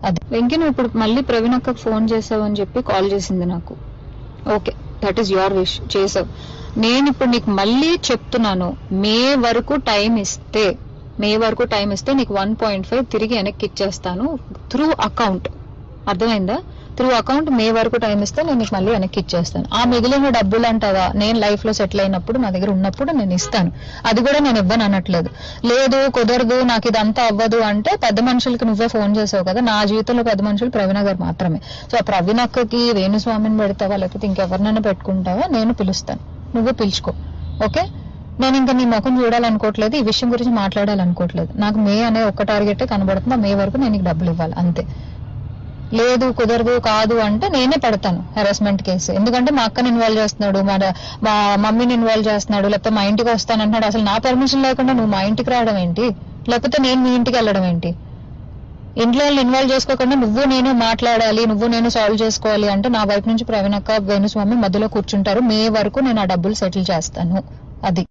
అది వెంకీ, నువ్వు ఇప్పుడు మళ్ళీ ప్రవీణ్ అక్కకు ఫోన్ చేసావు అని చెప్పి కాల్ చేసింది నాకు. Okay, that is your wish, చేసావు. నేను ఇప్పుడు నీకు మళ్ళీ చెప్తున్నాను, మే వరకు టైం ఇస్తే నీకు 1.5 తిరిగి వెనక్కి ఇచ్చేస్తాను త్రూ అకౌంట్. అర్థమైందా? త్రూ అకౌంట్ మే వరకు టైం ఇస్తే నేను నీకు మళ్ళీ వెనక్కి ఇచ్చేస్తాను. ఆ మిగిలిన డబ్బులు అంటావా, నేను లైఫ్ లో సెటిల్ అయినప్పుడు నా దగ్గర ఉన్నప్పుడు నేను ఇస్తాను. అది కూడా నేను ఇవ్వను అనట్లేదు. లేదు కుదరదు, నాకు ఇదంతా అవ్వదు అంటే పెద్ద మనుషులకి నువ్వే ఫోన్ చేసావు కదా. నా జీవితంలో పెద్ద మనుషులు ప్రవీణ గారు మాత్రమే. సో ఆ ప్రవీణ అక్కకి వేణుస్వామిని పెడతావా లేకపోతే ఇంకెవరినైనా పెట్టుకుంటావా, నేను పిలుస్తాను, నువ్వు పిలుచుకో. ఓకే, నేను ఇంకా నీ ముఖం చూడాలనుకోవట్లేదు, ఈ విషయం గురించి మాట్లాడాలనుకోవట్లేదు. నాకు మే అనే ఒక్క టార్గెట్ కనబడుతుంది, మే వరకు నేను నీకు డబ్బులు ఇవ్వాలి అంతే. లేదు కుదరదు కాదు అంటే నేనే పెడతాను హెరాస్మెంట్ కేసు. ఎందుకంటే మా అక్కని ఇన్వాల్వ్ చేస్తున్నాడు, మా మమ్మీని ఇన్వాల్వ్ చేస్తున్నాడు, లేకపోతే మా ఇంటికి వస్తానంటున్నాడు. అసలు నా పర్మిషన్ లేకుండా నువ్వు మా ఇంటికి రావడం ఏంటి, లేకపోతే నేను మీ ఇంటికి వెళ్ళడం ఏంటి? ఇంట్లో వాళ్ళు ఇన్వాల్వ్ చేసుకోకుండా నువ్వు నేను మాట్లాడాలి, నువ్వు నేను సాల్వ్ చేసుకోవాలి అంటే నా వైపు నుంచి ప్రవీణ్ అక్క వేణుస్వామి మధ్యలో కూర్చుంటారు. మే వరకు నేను ఆ డబ్బులు సెటిల్ చేస్తాను. అది